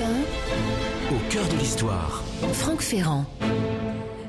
Au cœur de l'histoire. Franck Ferrand.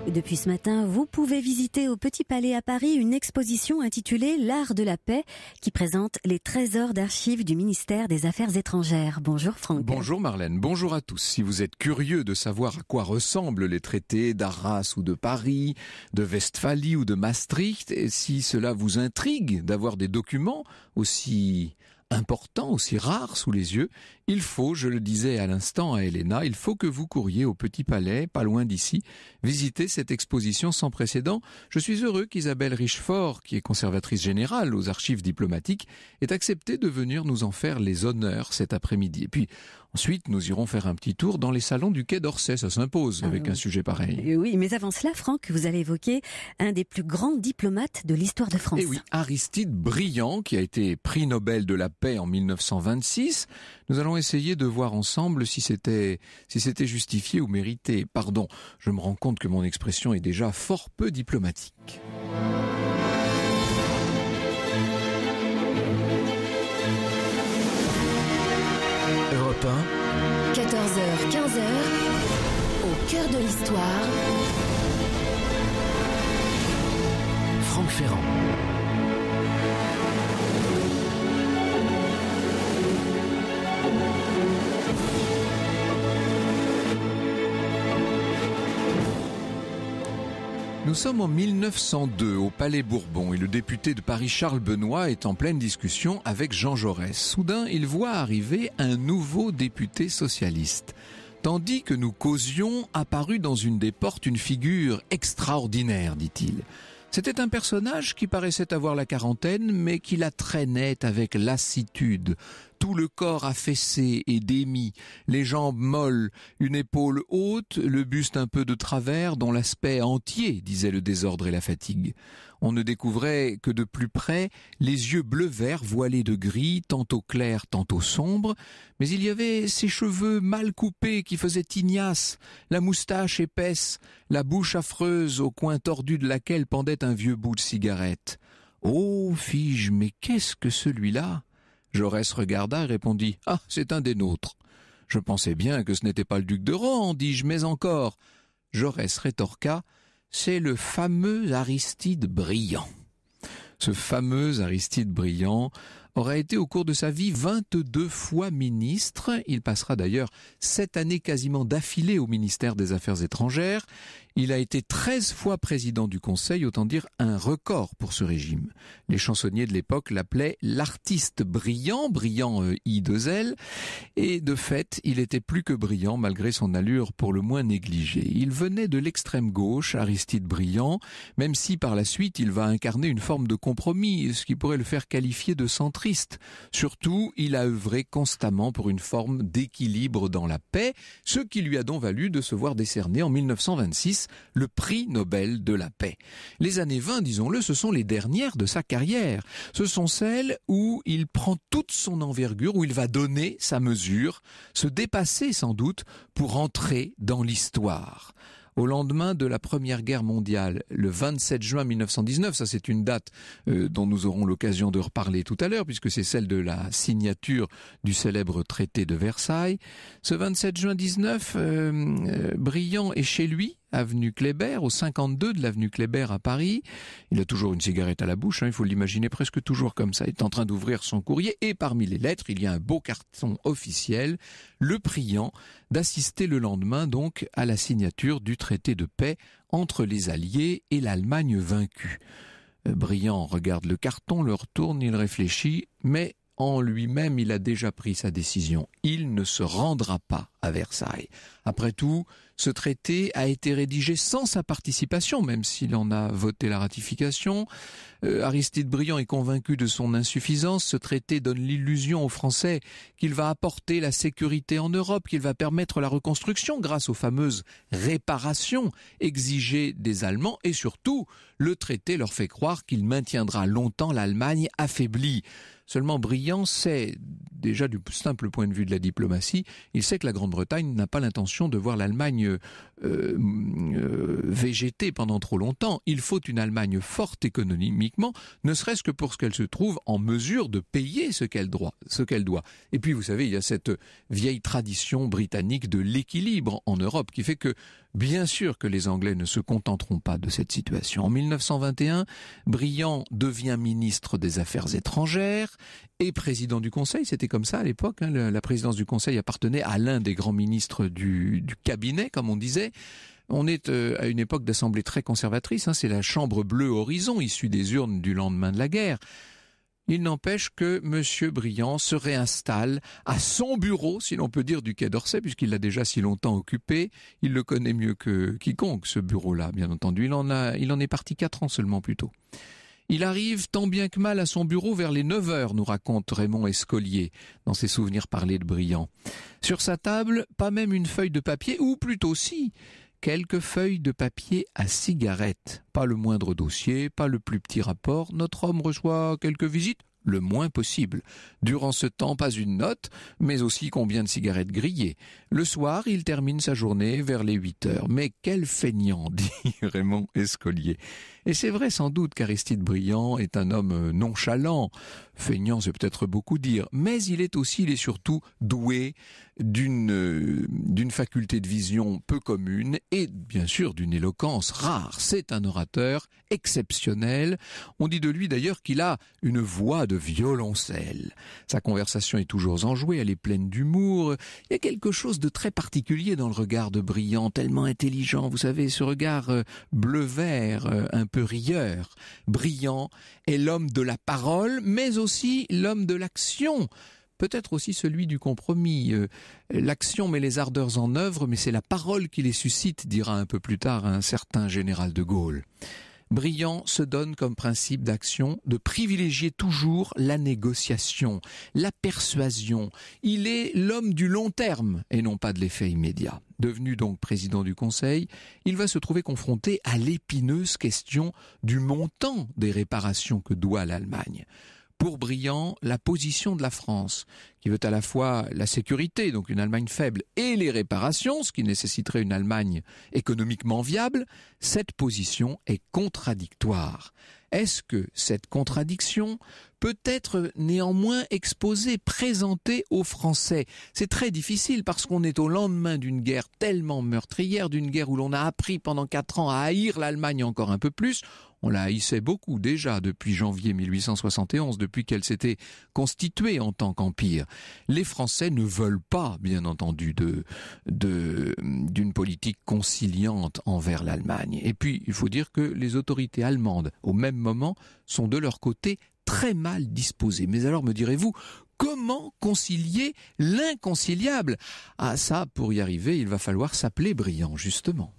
Depuis ce matin, vous pouvez visiter au Petit Palais à Paris une exposition intitulée L'Art de la Paix qui présente les trésors d'archives du ministère des Affaires étrangères. Bonjour Franck. Bonjour Marlène, bonjour à tous. Si vous êtes curieux de savoir à quoi ressemblent les traités d'Arras ou de Paris, de Westphalie ou de Maastricht, et si cela vous intrigue d'avoir des documents aussi importants, aussi rares sous les yeux, il faut, je le disais à l'instant à Elena, il faut que vous couriez au Petit Palais, pas loin d'ici, visiter cette exposition sans précédent. Je suis heureux qu'Isabelle Richefort, qui est conservatrice générale aux archives diplomatiques, ait accepté de venir nous en faire les honneurs cet après-midi. Et puis, ensuite, nous irons faire un petit tour dans les salons du Quai d'Orsay, ça s'impose avec un sujet pareil. Oui, mais avant cela, Franck, vous allez évoquer un des plus grands diplomates de l'histoire de France. Et oui, Aristide Briand, qui a été prix Nobel de la paix en 1926. Nous allons essayer de voir ensemble si c'était justifié ou mérité. Pardon, je me rends compte que mon expression est déjà fort peu diplomatique. Europe 1, 14h, 15h, au cœur de l'histoire. Franck Ferrand. Nous sommes en 1902 au Palais Bourbon et le député de Paris Charles Benoît est en pleine discussion avec Jean Jaurès. Soudain, il voit arriver un nouveau député socialiste. Tandis que nous causions, apparut dans une des portes une figure extraordinaire, dit-il. C'était un personnage qui paraissait avoir la quarantaine, mais qui la traînait avec lassitude. Tout le corps affaissé et démis, les jambes molles, une épaule haute, le buste un peu de travers, dont l'aspect entier disait le désordre et la fatigue. On ne découvrait que de plus près les yeux bleu-vert voilés de gris, tantôt clairs, tantôt sombres, mais il y avait ces cheveux mal coupés qui faisaient tignasse, la moustache épaisse, la bouche affreuse au coin tordu de laquelle pendait un vieux bout de cigarette. « Oh, fis-je, mais qu'est-ce que celui-là » Jaurès regarda et répondit « Ah, c'est un des nôtres. » Je pensais bien que ce n'était pas le duc de Rohan, dis-je, mais encore. Jaurès rétorqua « C'est le fameux Aristide Briand. » Ce fameux Aristide Briand aura été au cours de sa vie 22 fois ministre. Il passera d'ailleurs 7 années quasiment d'affilée au ministère des Affaires étrangères. Il a été 13 fois président du Conseil, autant dire un record pour ce régime. Les chansonniers de l'époque l'appelaient l'artiste brillant, brillant I2L, et de fait, il était plus que brillant malgré son allure pour le moins négligée. Il venait de l'extrême gauche, Aristide Briand, même si par la suite il va incarner une forme de compromis, ce qui pourrait le faire qualifier de centriste. Surtout, il a œuvré constamment pour une forme d'équilibre dans la paix, ce qui lui a donc valu de se voir décerner en 1926 le prix Nobel de la paix. Les années 20, disons-le, ce sont les dernières de sa carrière. Ce sont celles où il prend toute son envergure, où il va donner sa mesure, se dépasser sans doute pour entrer dans l'histoire. Au lendemain de la Première Guerre mondiale, le 27 juin 1919, ça c'est une date dont nous aurons l'occasion de reparler tout à l'heure, puisque c'est celle de la signature du célèbre traité de Versailles. Ce 27 juin 19, Briand est chez lui, avenue Kléber, au 52 de l'avenue Kléber à Paris. Il a toujours une cigarette à la bouche, il faut l'imaginer presque toujours comme ça. Il est en train d'ouvrir son courrier et parmi les lettres, il y a un beau carton officiel, le priant d'assister le lendemain donc à la signature du traité de paix entre les Alliés et l'Allemagne vaincue. Briand regarde le carton, le retourne, il réfléchit, mais en lui-même, il a déjà pris sa décision. Il ne se rendra pas à Versailles. Après tout, ce traité a été rédigé sans sa participation, même s'il en a voté la ratification. Aristide Briand est convaincu de son insuffisance. Ce traité donne l'illusion aux Français qu'il va apporter la sécurité en Europe, qu'il va permettre la reconstruction grâce aux fameuses réparations exigées des Allemands. Et surtout, le traité leur fait croire qu'il maintiendra longtemps l'Allemagne affaiblie. Seulement Briand sait déjà du simple point de vue de la diplomatie, il sait que la Grande-Bretagne n'a pas l'intention de voir l'Allemagne végéter pendant trop longtemps. Il faut une Allemagne forte économiquement, ne serait-ce que pour ce qu'elle se trouve en mesure de payer ce qu'elle doit. Et puis, vous savez, il y a cette vieille tradition britannique de l'équilibre en Europe qui fait que, bien sûr que les Anglais ne se contenteront pas de cette situation. En 1921, Briand devient ministre des Affaires étrangères et président du Conseil. C'était comme ça à l'époque. La présidence du Conseil appartenait à l'un des grands ministres du cabinet, comme on disait. On est à une époque d'assemblée très conservatrice. C'est la Chambre bleue horizon, issue des urnes du lendemain de la guerre. Il n'empêche que M. Briand se réinstalle à son bureau, si l'on peut dire, du Quai d'Orsay, puisqu'il l'a déjà si longtemps occupé. Il le connaît mieux que quiconque, ce bureau-là, bien entendu. Il en est parti 4 ans seulement plus tôt. Il arrive tant bien que mal à son bureau vers les 9 heures, nous raconte Raymond Escolier dans ses souvenirs parlés de Briand. Sur sa table, pas même une feuille de papier, ou plutôt si, quelques feuilles de papier à cigarette. Pas le moindre dossier, pas le plus petit rapport. Notre homme reçoit quelques visites, le moins possible. Durant ce temps, pas une note, mais aussi combien de cigarettes grillées. Le soir, il termine sa journée vers les 8 heures. Mais quel feignant, dit Raymond Escolier. Et c'est vrai sans doute qu'Aristide Briand est un homme nonchalant. Feignant, c'est peut-être beaucoup dire, mais il est surtout doué d'une faculté de vision peu commune et bien sûr d'une éloquence rare. C'est un orateur exceptionnel. On dit de lui d'ailleurs qu'il a une voix de violoncelle. Sa conversation est toujours enjouée, elle est pleine d'humour. Il y a quelque chose de très particulier dans le regard de Briand, tellement intelligent. Vous savez, ce regard bleu-vert, un peu rieur. Briand est l'homme de la parole, mais aussi l'homme de l'action. Peut-être aussi celui du compromis. L'action met les ardeurs en œuvre, mais c'est la parole qui les suscite, dira un peu plus tard un certain général de Gaulle. Briand se donne comme principe d'action de privilégier toujours la négociation, la persuasion. Il est l'homme du long terme et non pas de l'effet immédiat. Devenu donc président du Conseil, il va se trouver confronté à l'épineuse question du montant des réparations que doit l'Allemagne. Pour Briand, la position de la France, qui veut à la fois la sécurité, donc une Allemagne faible, et les réparations, ce qui nécessiterait une Allemagne économiquement viable, cette position est contradictoire. Est-ce que cette contradiction peut être néanmoins exposée, présentée aux Français? C'est très difficile parce qu'on est au lendemain d'une guerre tellement meurtrière, d'une guerre où l'on a appris pendant 4 ans à haïr l'Allemagne encore un peu plus. On la haïssait beaucoup déjà depuis janvier 1871, depuis qu'elle s'était constituée en tant qu'empire. Les Français ne veulent pas, bien entendu, d'une politique conciliante envers l'Allemagne. Et puis, il faut dire que les autorités allemandes, au même moment, sont de leur côté très mal disposées. Mais alors, me direz-vous, comment concilier l'inconciliable? Ah ça, pour y arriver, il va falloir s'appeler Briand, justement.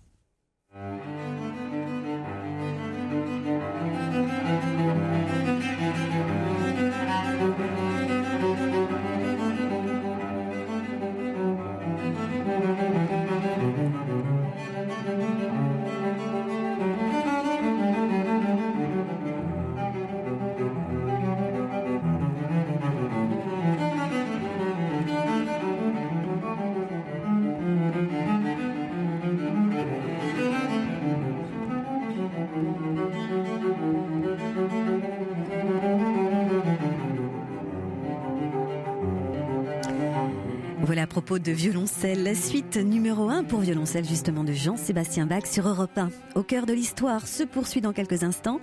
Voilà à propos de violoncelle, la suite numéro 1 pour violoncelle justement de Jean-Sébastien Bach sur Europe 1. Au cœur de l'histoire se poursuit dans quelques instants.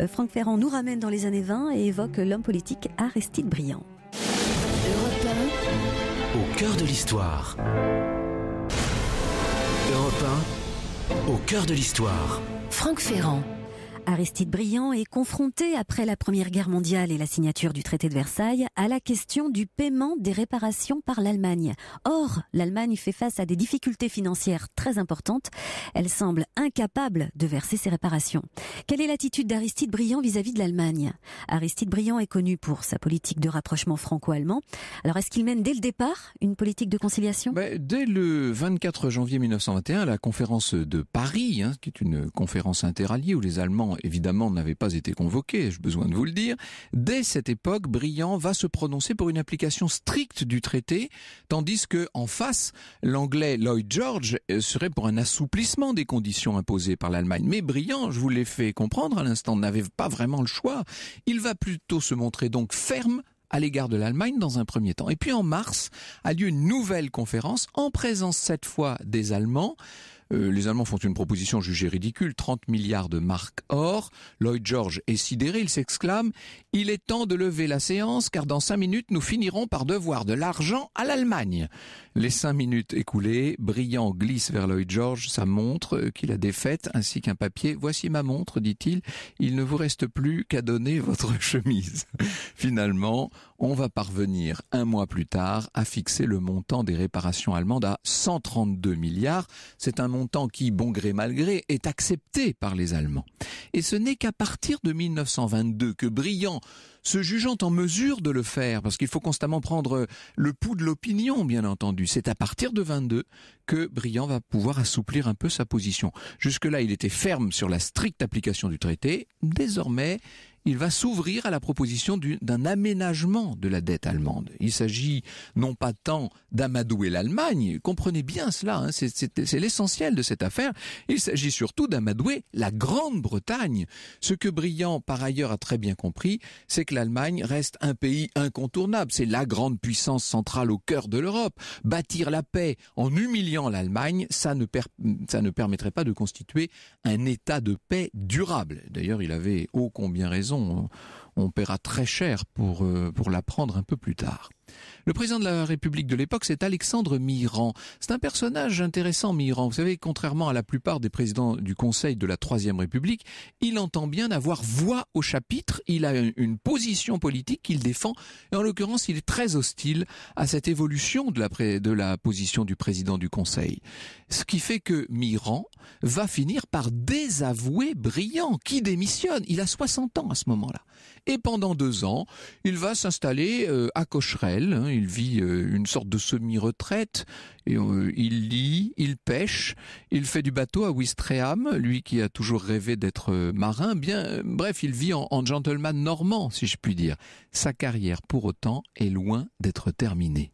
Franck Ferrand nous ramène dans les années 20 et évoque l'homme politique Aristide Briand. Europe 1, au cœur de l'histoire. Europe 1, au cœur de l'histoire. Franck Ferrand. Aristide Briand est confronté, après la Première Guerre mondiale et la signature du traité de Versailles, à la question du paiement des réparations par l'Allemagne. Or, l'Allemagne fait face à des difficultés financières très importantes. Elle semble incapable de verser ces réparations. Quelle est l'attitude d'Aristide Briand vis-à-vis de l'Allemagne? Aristide Briand est connu pour sa politique de rapprochement franco-allemand. Alors, est-ce qu'il mène dès le départ une politique de conciliation? Dès le 24 janvier 1921, à la conférence de Paris, qui est une conférence interalliée où les Allemands Briand, évidemment, n'avait pas été convoqué, ai-je besoin de vous le dire. Dès cette époque, Briand va se prononcer pour une application stricte du traité, tandis que, en face, l'anglais Lloyd George serait pour un assouplissement des conditions imposées par l'Allemagne. Mais Briand, je vous l'ai fait comprendre à l'instant, n'avait pas vraiment le choix. Il va plutôt se montrer donc ferme à l'égard de l'Allemagne dans un premier temps. Et puis en mars a lieu une nouvelle conférence en présence cette fois des Allemands. Les Allemands font une proposition jugée ridicule, 30 milliards de marks or. Lloyd George est sidéré, il s'exclame « Il est temps de lever la séance car dans 5 minutes nous finirons par devoir de l'argent à l'Allemagne ». Les 5 minutes écoulées, Briand glisse vers Lloyd George sa montre qu'il a défaite ainsi qu'un papier. « Voici ma montre, dit-il, il ne vous reste plus qu'à donner votre chemise ». Finalement, on va parvenir 1 mois plus tard à fixer le montant des réparations allemandes à 132 milliards. C'est un montant qui, bon gré mal gré, est accepté par les Allemands. Et ce n'est qu'à partir de 1922 que Briand, se jugeant en mesure de le faire, parce qu'il faut constamment prendre le pouls de l'opinion, bien entendu, c'est à partir de 22 que Briand va pouvoir assouplir un peu sa position. Jusque-là, il était ferme sur la stricte application du traité. Désormais, il va s'ouvrir à la proposition d'un aménagement de la dette allemande. Il s'agit non pas tant d'amadouer l'Allemagne, comprenez bien cela, hein, c'est l'essentiel de cette affaire, il s'agit surtout d'amadouer la Grande-Bretagne. Ce que Briand, par ailleurs, a très bien compris, c'est que l'Allemagne reste un pays incontournable, c'est la grande puissance centrale au cœur de l'Europe. Bâtir la paix en humiliant l'Allemagne, ça ne permettrait pas de constituer un état de paix durable. D'ailleurs, il avait ô combien raison. On paiera très cher pour l'apprendre un peu plus tard. Le président de la République de l'époque, c'est Alexandre Mirand. C'est un personnage intéressant, Mirand. Vous savez, contrairement à la plupart des présidents du Conseil de la Troisième République, il entend bien avoir voix au chapitre. Il a une position politique qu'il défend. Et en l'occurrence, il est très hostile à cette évolution de la position du président du Conseil. Ce qui fait que Mirand va finir par désavouer Briand, qui démissionne. Il a 60 ans à ce moment-là. Et pendant 2 ans, il va s'installer à Cocherel. Il vit une sorte de semi-retraite. Et, il lit, il pêche, il fait du bateau à Ouistreham, lui qui a toujours rêvé d'être marin. Bref, il vit en gentleman normand, si je puis dire. Sa carrière, pour autant, est loin d'être terminée.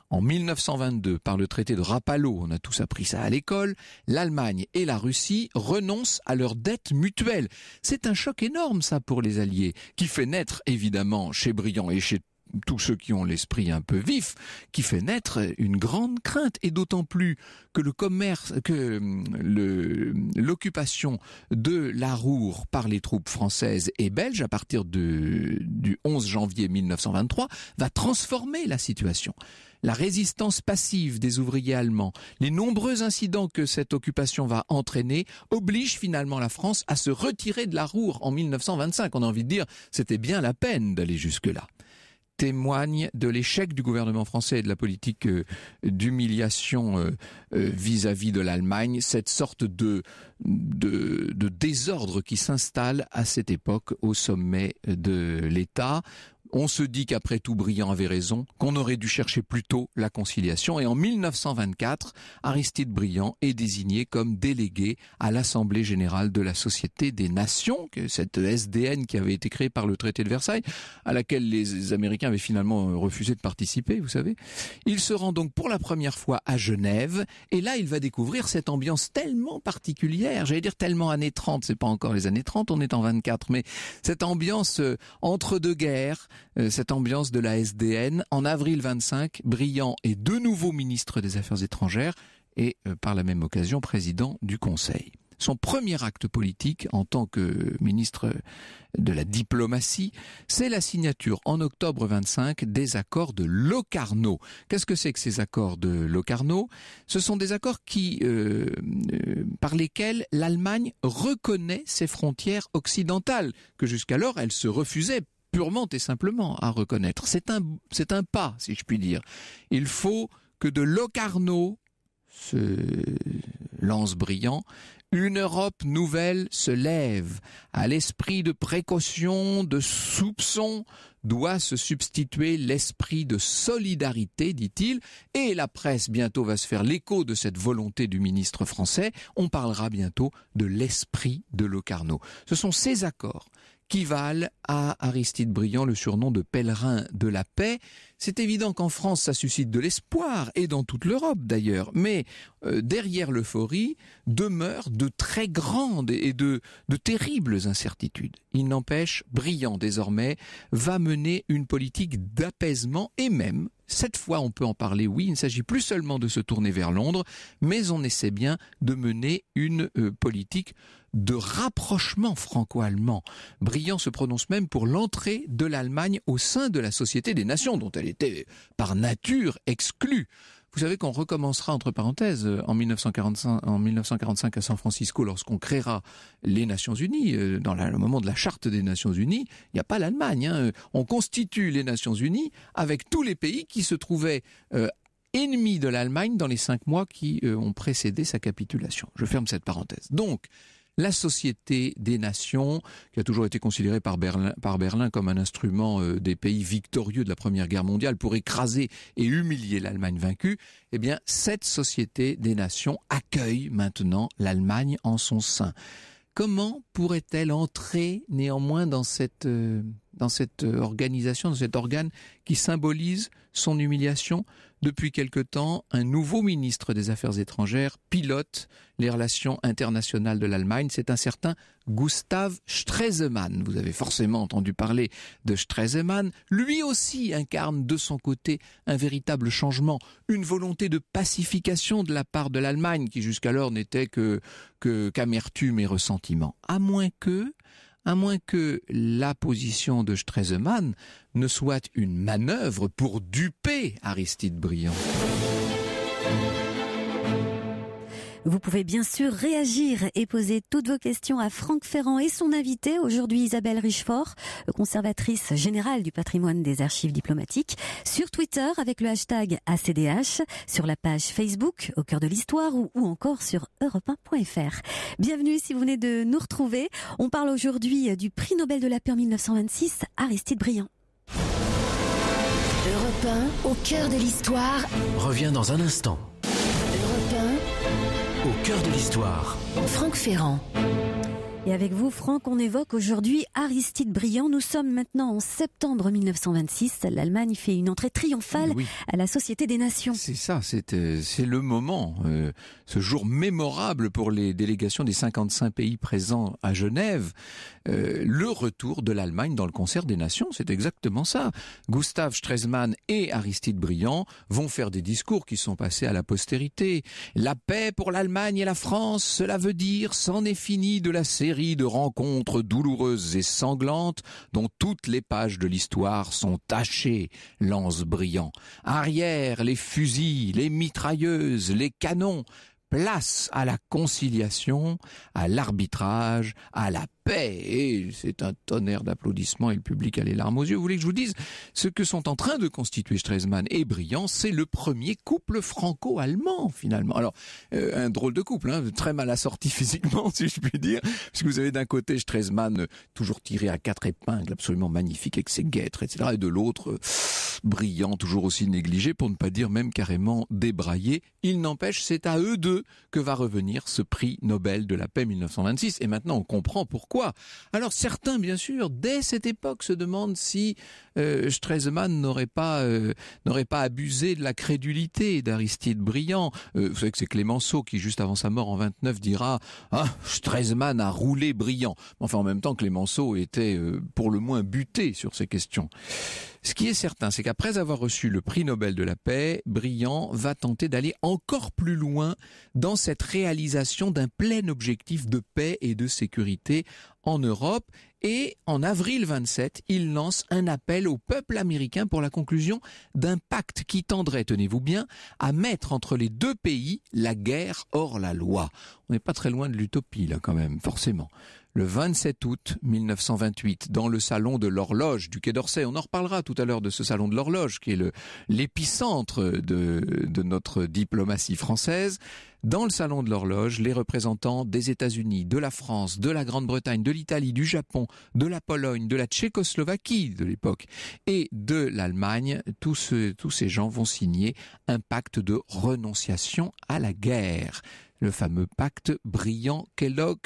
En 1922, par le traité de Rapallo, on a tous appris ça à l'école, l'Allemagne et la Russie renoncent à leurs dettes mutuelles. C'est un choc énorme, ça, pour les Alliés, qui fait naître, évidemment, chez Briand et chez tous ceux qui ont l'esprit un peu vif, qui fait naître une grande crainte, et d'autant plus que l'occupation de la Ruhr par les troupes françaises et belges à partir du 11 janvier 1923 va transformer la situation. La résistance passive des ouvriers allemands, les nombreux incidents que cette occupation va entraîner, obligent finalement la France à se retirer de la Ruhr en 1925. On a envie de dire, c'était bien la peine d'aller jusque-là. Témoigne de l'échec du gouvernement français et de la politique d'humiliation vis-à-vis de l'Allemagne, cette sorte de désordre qui s'installe à cette époque au sommet de l'État. On se dit qu'après tout, Briand avait raison, qu'on aurait dû chercher plus tôt la conciliation. Et en 1924, Aristide Briand est désigné comme délégué à l'Assemblée générale de la Société des Nations, cette SDN qui avait été créée par le traité de Versailles, à laquelle les Américains avaient finalement refusé de participer, vous savez. Il se rend donc pour la première fois à Genève, et là, il va découvrir cette ambiance tellement particulière, j'allais dire tellement années 30, c'est pas encore les années 30, on est en 24, mais cette ambiance entre deux guerres, cette ambiance de la SDN. En avril 25, Briand est de nouveau ministre des Affaires étrangères et par la même occasion président du Conseil. Son premier acte politique en tant que ministre de la diplomatie, c'est la signature en octobre 25 des accords de Locarno. Qu'est-ce que c'est que ces accords de Locarno ? Ce sont des accords par lesquels l'Allemagne reconnaît ses frontières occidentales, que jusqu'alors elle se refusait purement et simplement à reconnaître. C'est un pas, si je puis dire. Il faut que de Locarno lance Briand, une Europe nouvelle se lève. À l'esprit de précaution, de soupçon, doit se substituer l'esprit de solidarité, dit-il, et la presse bientôt va se faire l'écho de cette volonté du ministre français. On parlera bientôt de l'esprit de Locarno. Ce sont ces accords qui valent à Aristide Briand le surnom de pèlerin de la paix. C'est évident qu'en France, ça suscite de l'espoir, et dans toute l'Europe d'ailleurs, mais derrière l'euphorie demeurent de très grandes et de terribles incertitudes. Il n'empêche, Briand désormais va mener une politique d'apaisement, et même, cette fois on peut en parler, oui, il ne s'agit plus seulement de se tourner vers Londres, mais on essaie bien de mener une politique de rapprochement franco-allemand. Briand se prononce même pour l'entrée de l'Allemagne au sein de la Société des Nations, dont elle était par nature exclue. Vous savez qu'on recommencera, entre parenthèses, en 1945 à San Francisco, lorsqu'on créera les Nations Unies, dans le moment de la charte des Nations Unies, il n'y a pas l'Allemagne. On constitue les Nations Unies avec tous les pays qui se trouvaient ennemis de l'Allemagne dans les 5 mois qui ont précédé sa capitulation. Je ferme cette parenthèse. Donc, la Société des Nations, qui a toujours été considérée par Berlin comme un instrument des pays victorieux de la Première Guerre mondiale pour écraser et humilier l'Allemagne vaincue, eh bien, cette Société des Nations accueille maintenant l'Allemagne en son sein. Comment pourrait-elle entrer néanmoins dans cette organisation, dans cet organe qui symbolise son humiliation? Depuis quelque temps, un nouveau ministre des Affaires étrangères pilote les relations internationales de l'Allemagne. C'est un certain Gustav Stresemann. Vous avez forcément entendu parler de Stresemann. Lui aussi incarne de son côté un véritable changement, une volonté de pacification de la part de l'Allemagne qui jusqu'alors n'était qu'amertume et ressentiment. À moins que la position de Stresemann ne soit une manœuvre pour duper Aristide Briand. Vous pouvez bien sûr réagir et poser toutes vos questions à Franck Ferrand et son invité, aujourd'hui Isabelle Richefort, conservatrice générale du patrimoine des archives diplomatiques, sur Twitter avec le hashtag ACDH, sur la page Facebook Au cœur de l'histoire ou encore sur europe1.fr. Bienvenue si vous venez de nous retrouver. On parle aujourd'hui du prix Nobel de la paix en 1926, Aristide Briand. Europe 1, au cœur de l'histoire. Revient dans un instant. Europe Au cœur de l'histoire. 1, Franck Ferrand. Et avec vous, Franck, on évoque aujourd'hui Aristide Briand. Nous sommes maintenant en septembre 1926. L'Allemagne fait une entrée triomphale à la Société des Nations. C'est ça, c'est le moment, ce jour mémorable pour les délégations des 55 pays présents à Genève, le retour de l'Allemagne dans le concert des nations, c'est exactement ça. Gustav Stresemann et Aristide Briand vont faire des discours qui sont passés à la postérité. La paix pour l'Allemagne et la France, cela veut dire c'en est fini de la série de rencontres douloureuses et sanglantes dont toutes les pages de l'histoire sont tachées, lance Briand. Arrière les fusils, les mitrailleuses, les canons, place à la conciliation, à l'arbitrage, à la paix. Et c'est un tonnerre d'applaudissements et le public a les larmes aux yeux. Vous voulez que je vous dise ce que sont en train de constituer Stresemann et Briand? C'est le premier couple franco-allemand finalement. Alors, un drôle de couple, très mal assorti physiquement si je puis dire, puisque vous avez d'un côté Stresemann toujours tiré à 4 épingles, absolument magnifique avec ses guêtres, etc. Et de l'autre, Briand toujours aussi négligé, pour ne pas dire même carrément débraillé. Il n'empêche, c'est à eux deux que va revenir ce prix Nobel de la paix 1926. Et maintenant, on comprend pourquoi. Alors certains, bien sûr, dès cette époque, se demandent si Stresemann n'aurait pas abusé de la crédulité d'Aristide Briand. Vous savez que c'est Clémenceau qui, juste avant sa mort en 29, dira « Ah, Stresemann a roulé Briand ». Enfin, en même temps, Clémenceau était pour le moins buté sur ces questions. Ce qui est certain, c'est qu'après avoir reçu le prix Nobel de la paix, Briand va tenter d'aller encore plus loin dans cette réalisation d'un plein objectif de paix et de sécurité en Europe. Et en avril 27, il lance un appel au peuple américain pour la conclusion d'un pacte qui tendrait, tenez-vous bien, à mettre entre les deux pays la guerre hors la loi. On n'est pas très loin de l'utopie là quand même, forcément. le 27 août 1928, dans le salon de l'horloge du Quai d'Orsay. On en reparlera tout à l'heure de ce salon de l'horloge, qui est l'épicentre de notre diplomatie française. Dans le salon de l'horloge, les représentants des États-Unis, de la France, de la Grande-Bretagne, de l'Italie, du Japon, de la Pologne, de la Tchécoslovaquie de l'époque et de l'Allemagne, tous ces gens vont signer un pacte de renonciation à la guerre, le fameux pacte Briand-Kellogg.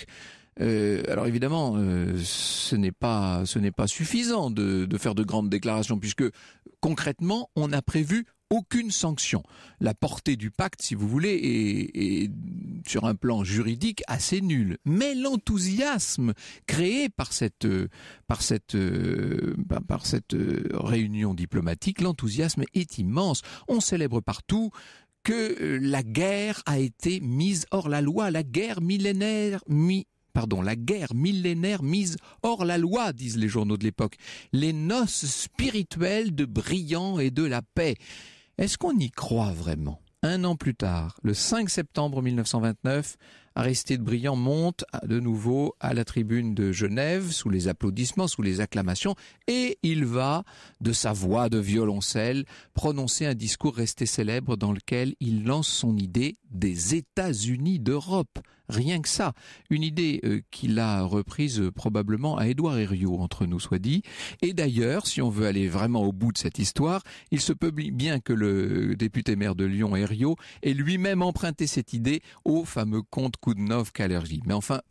Alors évidemment, ce n'est pas suffisant de faire de grandes déclarations, puisque concrètement, on n'a prévu aucune sanction. La portée du pacte, si vous voulez, est sur un plan juridique assez nulle. Mais l'enthousiasme créé par cette réunion diplomatique, l'enthousiasme est immense. On célèbre partout que la guerre a été mise hors la loi, la guerre millénaire mise hors la loi, disent les journaux de l'époque. Les noces spirituelles de Briand et de la paix. Est-ce qu'on y croit vraiment ? Un an plus tard, le 5 septembre 1929, Aristide Briand monte de nouveau à la tribune de Genève, sous les applaudissements, sous les acclamations, et il va, de sa voix de violoncelle, prononcer un discours resté célèbre dans lequel il lance son idée des États-Unis d'Europe. Rien que ça, une idée qu'il a reprise probablement à Édouard Herriot, entre nous soit dit. Et d'ailleurs, si on veut aller vraiment au bout de cette histoire, il se peut bien que le député maire de Lyon, Herriot, ait lui-même emprunté cette idée au fameux comte Koudnov-Kalergi. Mais enfin,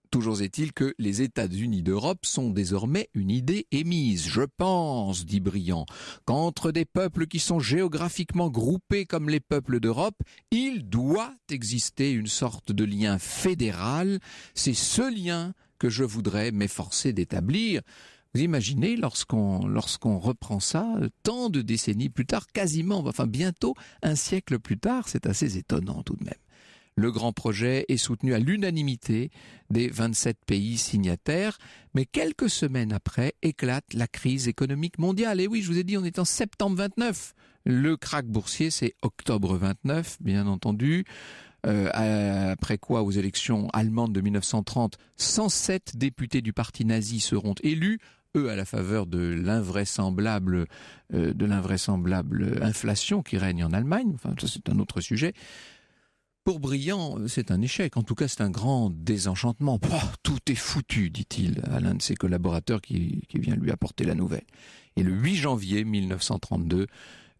toujours est-il que les États-Unis d'Europe sont désormais une idée émise. Je pense, dit Briand, qu'entre des peuples qui sont géographiquement groupés comme les peuples d'Europe, il doit exister une sorte de lien fédéral. C'est ce lien que je voudrais m'efforcer d'établir. Vous imaginez, lorsqu'on reprend ça, tant de décennies plus tard, bientôt un siècle plus tard, c'est assez étonnant tout de même. Le grand projet est soutenu à l'unanimité des 27 pays signataires, mais quelques semaines après éclate la crise économique mondiale. Et oui, je vous ai dit, on est en septembre 29. Le krach boursier, c'est octobre 29, bien entendu. Après quoi, aux élections allemandes de 1930, 107 députés du parti nazi seront élus, eux à la faveur de l'invraisemblable inflation qui règne en Allemagne. Enfin, ça c'est un autre sujet. Pour Briand, c'est un échec. En tout cas, c'est un grand désenchantement. Tout est foutu, dit-il à l'un de ses collaborateurs qui vient lui apporter la nouvelle. Et le 8 janvier 1932,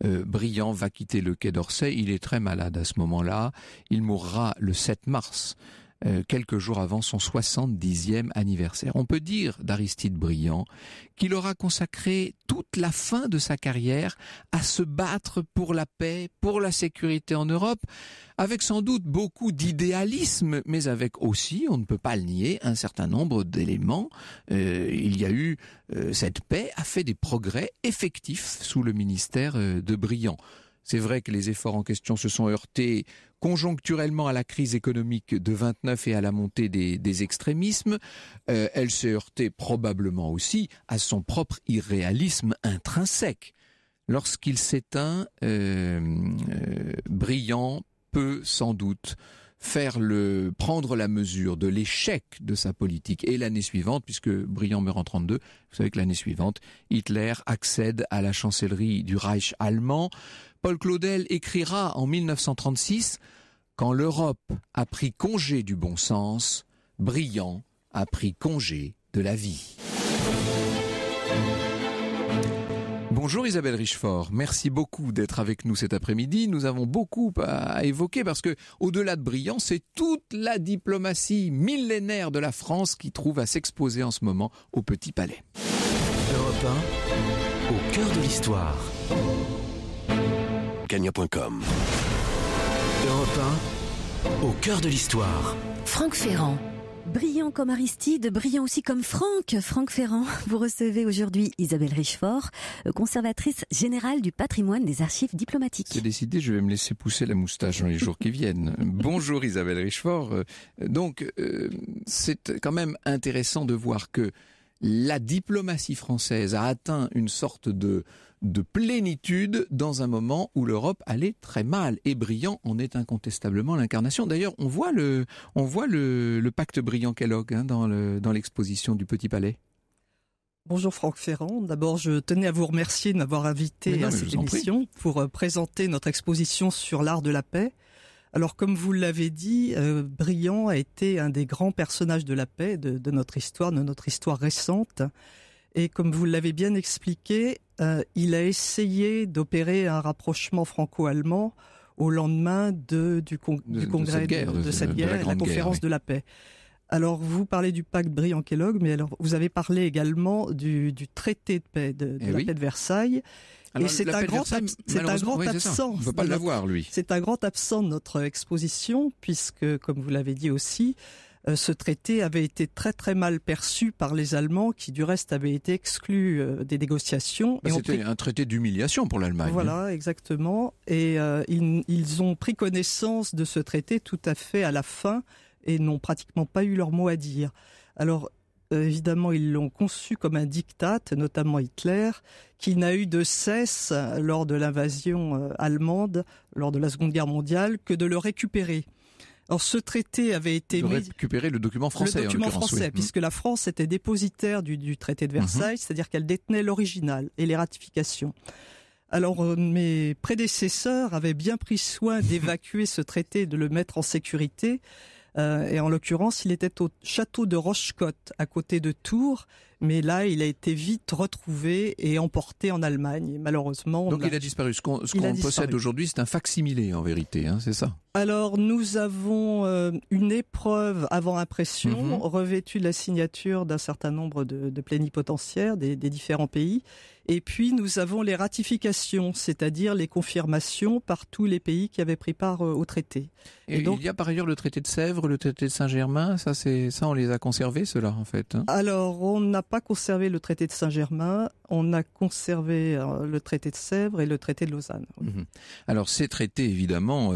Briand va quitter le Quai d'Orsay. Il est très malade à ce moment-là. Il mourra le 7 mars, quelques jours avant son 70e anniversaire. On peut dire d'Aristide Briand qu'il aura consacré toute la fin de sa carrière à se battre pour la paix, pour la sécurité en Europe, avec sans doute beaucoup d'idéalisme, mais avec aussi, on ne peut pas le nier, un certain nombre d'éléments. Il y a eu, cette paix a fait des progrès effectifs sous le ministère de Briand. C'est vrai que les efforts en question se sont heurtés conjoncturellement à la crise économique de 29 et à la montée des extrémismes. Elle s'est heurtée probablement aussi à son propre irréalisme intrinsèque. Lorsqu'il s'éteint, Briand peut sans doute prendre la mesure de l'échec de sa politique. Et l'année suivante, puisque Briand meurt en 32, vous savez que l'année suivante, Hitler accède à la chancellerie du Reich allemand. Paul Claudel écrira en 1936 « Quand l'Europe a pris congé du bon sens, Briand a pris congé de la vie ». Bonjour Isabelle Richefort, merci beaucoup d'être avec nous cet après-midi. Nous avons beaucoup à évoquer parce que, au-delà de Briand, c'est toute la diplomatie millénaire de la France qui trouve à s'exposer en ce moment au Petit Palais. Europe 1, au cœur de l'histoire. Gagna.com. Europe 1, au cœur de l'histoire. Franck Ferrand. Brillant comme Aristide, brillant aussi comme Franck Ferrand. Vous recevez aujourd'hui Isabelle Richefort, conservatrice générale du patrimoine des archives diplomatiques. C'est décidé, je vais me laisser pousser la moustache dans les jours qui viennent. Bonjour Isabelle Richefort. C'est quand même intéressant de voir que la diplomatie française a atteint une sorte de de plénitude dans un moment où l'Europe allait très mal. Et Briand en est incontestablement l'incarnation. D'ailleurs, on voit le pacte Briand-Kellogg dans l'exposition du Petit Palais. Bonjour Franck Ferrand. D'abord, je tenais à vous remercier de m'avoir invité à cette émission pour présenter notre exposition sur l'art de la paix. Alors, comme vous l'avez dit, Briand a été un des grands personnages de la paix de notre histoire récente. Et comme vous l'avez bien expliqué, il a essayé d'opérer un rapprochement franco-allemand au lendemain du congrès de cette guerre, la conférence de la paix. Alors, vous parlez du pacte Briand-Kellogg, mais alors vous avez parlé également du traité de paix, de la paix de Versailles. Alors, et c'est un grand absent. On ne peut pas l'avoir, lui. C'est un grand absent de notre exposition, puisque, comme vous l'avez dit aussi, ce traité avait été très très mal perçu par les Allemands, qui du reste avaient été exclus des négociations. C'était un traité d'humiliation pour l'Allemagne. Voilà, exactement. Et ils ont pris connaissance de ce traité tout à fait à la fin, et n'ont pratiquement pas eu leur mot à dire. Alors, évidemment, ils l'ont conçu comme un diktat, notamment Hitler, qui n'a eu de cesse, lors de l'invasion allemande, lors de la Seconde Guerre mondiale, que de le récupérer. Alors, ce traité avait été récupérer le document français. Puisque la France était dépositaire du traité de Versailles, c'est-à-dire qu'elle détenait l'original et les ratifications. Alors, mes prédécesseurs avaient bien pris soin d'évacuer ce traité, de le mettre en sécurité. Et en l'occurrence, il était au château de Rochecotte, à côté de Tours. Mais là, il a été vite retrouvé et emporté en Allemagne. Et malheureusement, donc il a disparu. Ce qu'on possède aujourd'hui, c'est un fac-similé en vérité, c'est ça? Alors, nous avons une épreuve avant impression, revêtue de la signature d'un certain nombre de plénipotentiaires des différents pays. Et puis, nous avons les ratifications, c'est-à-dire les confirmations par tous les pays qui avaient pris part au traité. Et donc, il y a par ailleurs le traité de Sèvres, le traité de Saint-Germain, ça on les a conservés, ceux-là, en fait. Alors, on n'a pas conservé le traité de Saint-Germain, on a conservé le traité de Sèvres et le traité de Lausanne. Alors, ces traités, évidemment,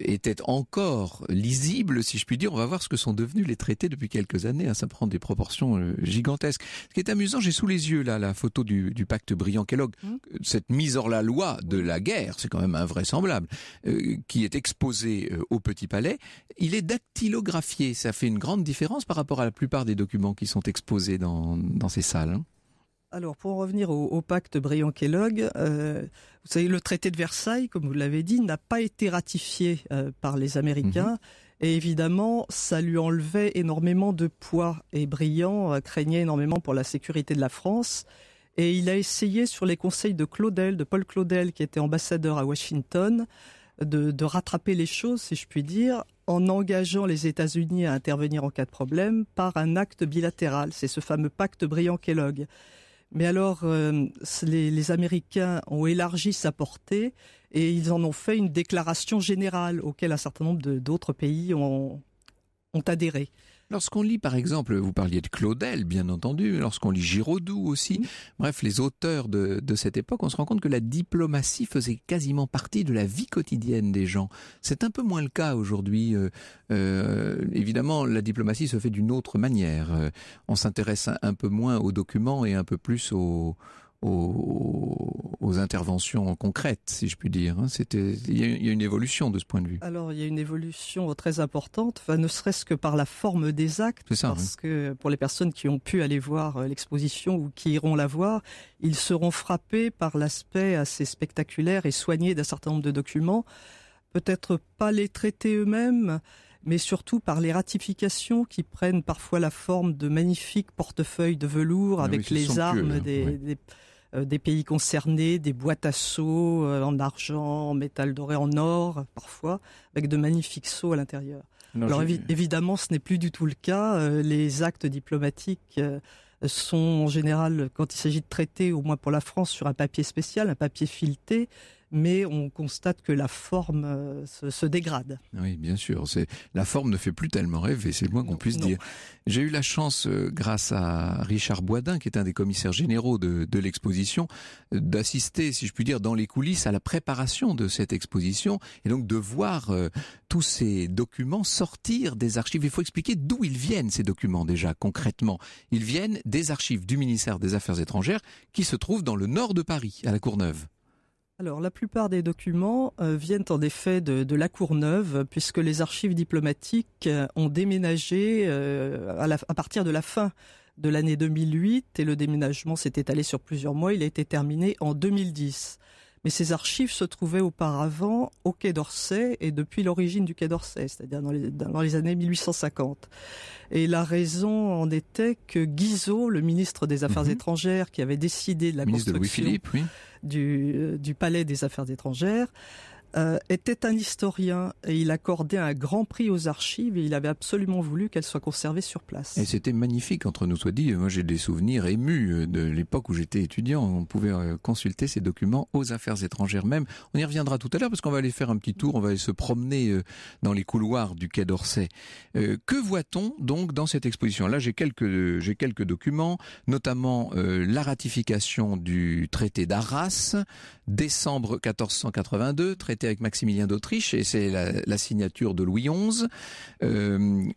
étaient encore lisibles, si je puis dire. On va voir ce que sont devenus les traités depuis quelques années. Ça prend des proportions gigantesques. Ce qui est amusant, j'ai sous les yeux là la photo du pacte Briand-Kellogg. Cette mise hors la loi de la guerre, c'est quand même invraisemblable, qui est exposée au Petit Palais. Il est dactylographié. Ça fait une grande différence par rapport à la plupart des documents qui sont exposés dans ces salles. Alors, pour en revenir au pacte Briand-Kellogg, vous savez, le traité de Versailles, comme vous l'avez dit, n'a pas été ratifié par les Américains. Et évidemment, ça lui enlevait énormément de poids. Et Briand craignait énormément pour la sécurité de la France. Et il a essayé, sur les conseils de Paul Claudel, qui était ambassadeur à Washington, de rattraper les choses, si je puis dire, en engageant les États-Unis à intervenir en cas de problème par un acte bilatéral. C'est ce fameux pacte Briand-Kellogg. Mais alors, les Américains ont élargi sa portée et ils en ont fait une déclaration générale auquel un certain nombre d'autres pays ont adhéré. Lorsqu'on lit, par exemple, vous parliez de Claudel, bien entendu, lorsqu'on lit Giraudoux aussi, bref, les auteurs de cette époque, on se rend compte que la diplomatie faisait quasiment partie de la vie quotidienne des gens. C'est un peu moins le cas aujourd'hui. Évidemment, la diplomatie se fait d'une autre manière. On s'intéresse un peu moins aux documents et un peu plus aux interventions concrètes, si je puis dire. Il y a une évolution de ce point de vue. Alors, il y a une évolution très importante, ne serait-ce que par la forme des actes, parce que pour les personnes qui ont pu aller voir l'exposition ou qui iront la voir, ils seront frappés par l'aspect assez spectaculaire et soigné d'un certain nombre de documents. Peut-être pas les traités eux-mêmes, mais surtout par les ratifications qui prennent parfois la forme de magnifiques portefeuilles de velours avec les armes des pays concernés, des boîtes à sceaux en argent, en métal doré, en or parfois, avec de magnifiques sceaux à l'intérieur. Alors évidemment, ce n'est plus du tout le cas. Les actes diplomatiques sont en général, quand il s'agit de traités, au moins pour la France, sur un papier spécial, un papier fileté. mais on constate que la forme se dégrade. Oui, bien sûr. La forme ne fait plus tellement rêver, c'est le moins qu'on puisse dire. J'ai eu la chance, grâce à Richard Boisdin, qui est un des commissaires généraux de l'exposition, d'assister, si je puis dire, dans les coulisses à la préparation de cette exposition, et donc de voir tous ces documents sortir des archives. Il faut expliquer d'où ils viennent, ces documents, déjà, concrètement. Ils viennent des archives du ministère des Affaires étrangères, qui se trouvent dans le nord de Paris, à la Courneuve. Alors, la plupart des documents viennent en effet de la Courneuve, puisque les archives diplomatiques ont déménagé à partir de la fin de l'année 2008, et le déménagement s'est étalé sur plusieurs mois. Il a été terminé en 2010. Mais ces archives se trouvaient auparavant au Quai d'Orsay, et depuis l'origine du Quai d'Orsay, c'est-à-dire dans les années 1850. Et la raison en était que Guizot, le ministre des Affaires étrangères, qui avait décidé de la construction de Louis-Philippe, oui. du Palais des Affaires étrangères, était un historien, et il accordait un grand prix aux archives, et il avait absolument voulu qu'elles soient conservées sur place. Et c'était magnifique, entre nous soit dit. Moi, j'ai des souvenirs émus de l'époque où j'étais étudiant. On pouvait consulter ces documents aux Affaires étrangères même. On y reviendra tout à l'heure parce qu'on va aller faire un petit tour, on va aller se promener dans les couloirs du Quai d'Orsay. Que voit-on donc dans cette exposition? Là, j'ai quelques documents, notamment la ratification du traité d'Arras, décembre 1482, traité avec Maximilien d'Autriche, et c'est la signature de Louis XI.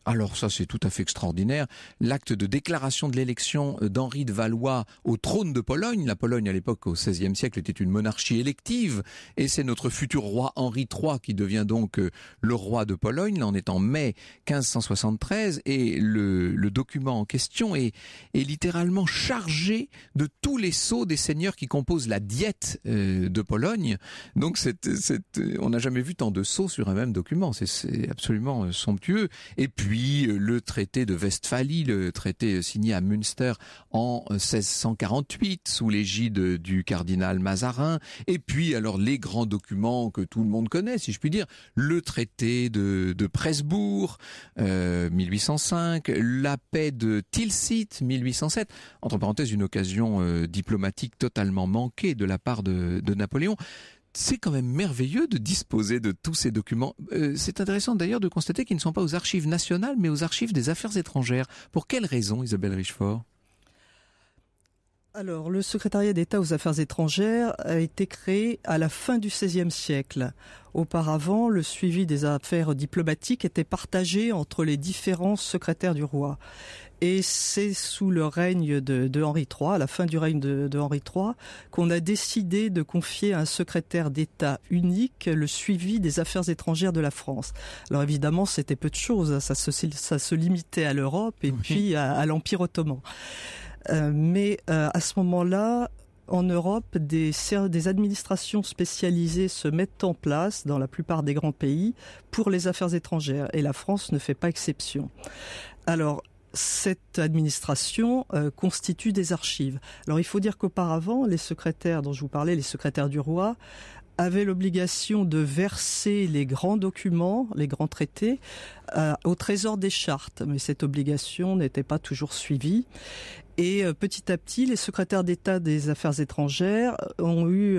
Alors ça, c'est tout à fait extraordinaire. L'acte de déclaration de l'élection d'Henri de Valois au trône de Pologne. La Pologne, à l'époque, au XVIe siècle, était une monarchie élective, et c'est notre futur roi Henri III qui devient donc le roi de Pologne. Là, on est en mai 1573, et le document en question est littéralement chargé de tous les sceaux des seigneurs qui composent la diète de Pologne. Donc on n'a jamais vu tant de sceaux sur un même document. C'est absolument somptueux. Et puis le traité de Westphalie, le traité signé à Münster en 1648 sous l'égide du cardinal Mazarin. Et puis alors les grands documents que tout le monde connaît, si je puis dire, le traité de Presbourg 1805, la paix de Tilsit 1807. Entre parenthèses, une occasion diplomatique totalement manquée de la part de Napoléon. C'est quand même merveilleux de disposer de tous ces documents. C'est intéressant d'ailleurs de constater qu'ils ne sont pas aux archives nationales, mais aux archives des Affaires étrangères. Pour quelle raison, Isabelle Richefort ? Alors, le secrétariat d'État aux Affaires étrangères a été créé à la fin du XVIe siècle. Auparavant, le suivi des affaires diplomatiques était partagé entre les différents secrétaires du roi. Et c'est sous le règne de Henri III, à la fin du règne de Henri III, qu'on a décidé de confier à un secrétaire d'État unique le suivi des affaires étrangères de la France. Alors évidemment, c'était peu de choses, ça se limitait à l'Europe et puis à l'Empire ottoman. Mais à ce moment-là, en Europe, des administrations spécialisées se mettent en place dans la plupart des grands pays pour les affaires étrangères, et la France ne fait pas exception. Alors, cette administration constitue des archives. Alors il faut dire qu'auparavant, les secrétaires dont je vous parlais, les secrétaires du roi, avaient l'obligation de verser les grands documents, les grands traités, au trésor des chartes. Mais cette obligation n'était pas toujours suivie. Et petit à petit, les secrétaires d'État des Affaires étrangères ont eu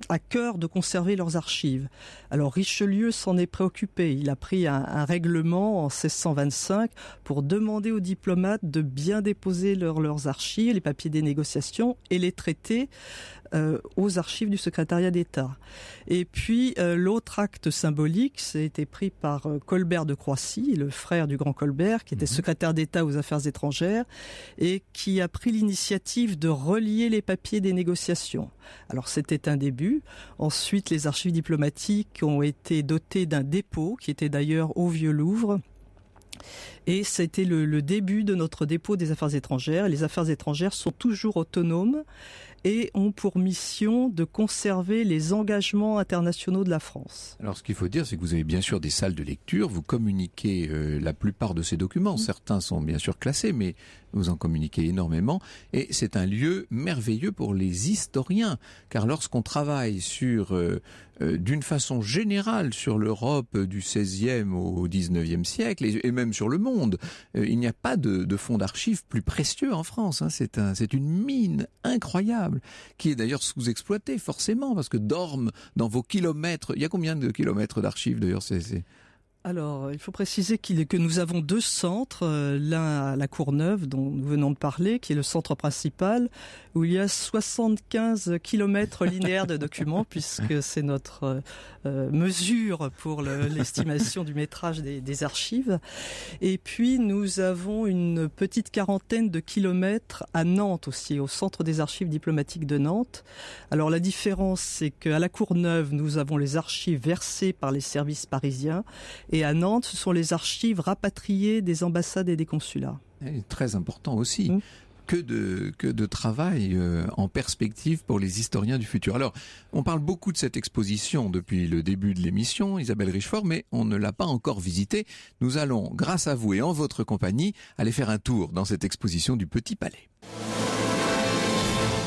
à cœur de conserver leurs archives. Alors Richelieu s'en est préoccupé. Il a pris un règlement en 1625 pour demander aux diplomates de bien déposer leurs archives, les papiers des négociations et les traités aux archives du secrétariat d'État. Et puis l'autre acte symbolique, c'était pris par Colbert de Croissy, le frère du grand Colbert, qui était secrétaire d'État aux Affaires étrangères et qui a pris l'initiative de relier les papiers des négociations. Alors c'était un début. Ensuite, les archives diplomatiques ont été dotées d'un dépôt qui était d'ailleurs au Vieux-Louvre. Et c'était le début de notre dépôt des affaires étrangères. Les affaires étrangères sont toujours autonomes et ont pour mission de conserver les engagements internationaux de la France. Alors ce qu'il faut dire, c'est que vous avez bien sûr des salles de lecture, vous communiquez la plupart de ces documents, certains sont bien sûr classés, mais vous en communiquez énormément, et c'est un lieu merveilleux pour les historiens, car lorsqu'on travaille sur d'une façon générale sur l'Europe du XVIe au XIXe siècle et même sur le monde. Il n'y a pas de fonds d'archives plus précieux en France. Hein. C'est une mine incroyable qui est d'ailleurs sous-exploitée forcément parce que dorment dans vos kilomètres. Il y a combien de kilomètres d'archives d'ailleurs Alors, il faut préciser que nous avons 2 centres, l'un à la Courneuve, dont nous venons de parler, qui est le centre principal, où il y a 75 kilomètres linéaires de documents, puisque c'est notre mesure pour l'estimation du métrage des archives. Et puis, nous avons une petite quarantaine de kilomètres à Nantes aussi, au centre des archives diplomatiques de Nantes. Alors, la différence, c'est qu'à la Courneuve, nous avons les archives versées par les services parisiens, et à Nantes, ce sont les archives rapatriées des ambassades et des consulats. Et très important aussi. Que de travail en perspective pour les historiens du futur. Alors, on parle beaucoup de cette exposition depuis le début de l'émission, Isabelle Richefort, mais on ne l'a pas encore visitée. Nous allons, grâce à vous et en votre compagnie, aller faire un tour dans cette exposition du Petit Palais.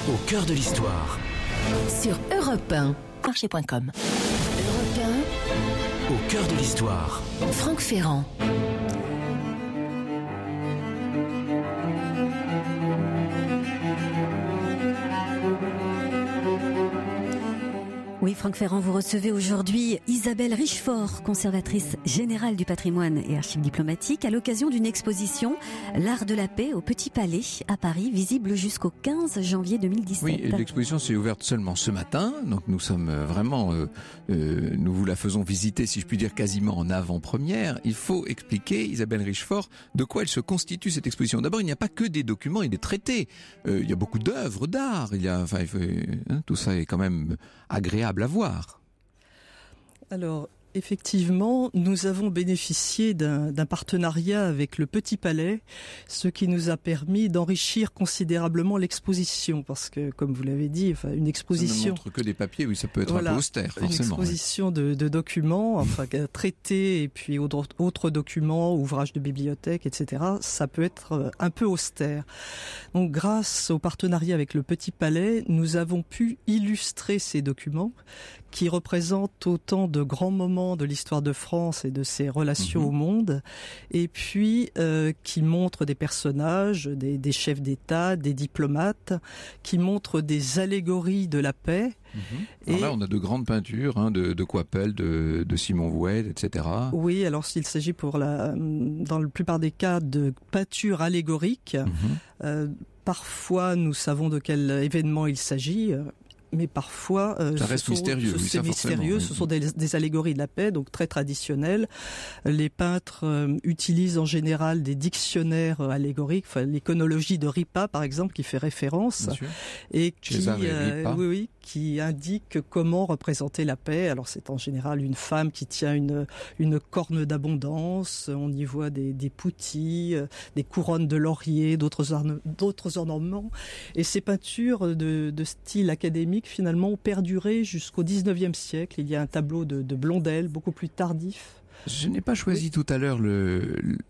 Au cœur de l'histoire. Sur Europe 1. Marché.com. Europe Au cœur de l'histoire. 1. Franck Ferrand. Oui, Franck Ferrand, vous recevez aujourd'hui Isabelle Richefort, conservatrice générale du patrimoine et archives diplomatiques, à l'occasion d'une exposition L'Art de la paix au Petit Palais à Paris, visible jusqu'au 15 janvier 2017. Oui, et l'exposition s'est ouverte seulement ce matin, donc nous sommes vraiment, nous vous la faisons visiter, si je puis dire, quasiment en avant-première. Il faut expliquer, Isabelle Richefort, de quoi elle se constitue cette exposition. D'abord, il n'y a pas que des documents et des traités. Il y a beaucoup d'œuvres d'art. Tout ça est quand même agréable à voir. Alors, effectivement, nous avons bénéficié d'un partenariat avec le Petit Palais, ce qui nous a permis d'enrichir considérablement l'exposition, parce que, comme vous l'avez dit, une exposition... Ça ne montre que des papiers, oui, ça peut être un peu austère, forcément. Une exposition de documents, traités, et puis autres documents, ouvrages de bibliothèque, etc., ça peut être un peu austère. Donc, grâce au partenariat avec le Petit Palais, nous avons pu illustrer ces documents, qui représentent autant de grands moments de l'histoire de France et de ses relations au monde, et puis qui montrent des personnages, des chefs d'État, des diplomates, qui montrent des allégories de la paix. Alors là, on a de grandes peintures, de Coipel, de Simon Vouet, etc. Oui, alors s'il s'agit dans la plupart des cas de peintures allégoriques, parfois nous savons de quel événement il s'agit. Mais parfois, ça reste mystérieux. C'est mystérieux. Ce sont des allégories de la paix, donc très traditionnelles. Les peintres utilisent en général des dictionnaires allégoriques, l'iconologie de Ripa, par exemple, qui fait référence et qui indique comment représenter la paix. Alors c'est en général une femme qui tient une corne d'abondance. On y voit des poutis, des couronnes de laurier, d'autres ornements. Et ces peintures de style académique finalement ont perduré jusqu'au 19e siècle. Il y a un tableau de Blondel, beaucoup plus tardif. Je n'ai pas choisi tout à l'heure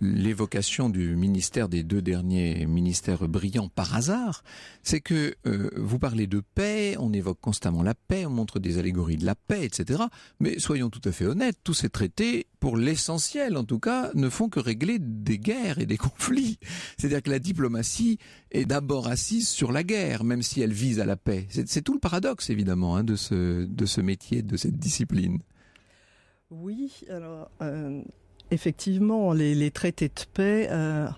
l'évocation du ministère des 2 derniers ministères brillants par hasard. C'est que vous parlez de paix, on évoque constamment la paix, on montre des allégories de la paix, etc. Mais soyons tout à fait honnêtes, tous ces traités, pour l'essentiel en tout cas, ne font que régler des guerres et des conflits. C'est-à-dire que la diplomatie est d'abord assise sur la guerre, même si elle vise à la paix. C'est tout le paradoxe évidemment de ce métier, de cette discipline. Oui, alors effectivement, les traités de paix,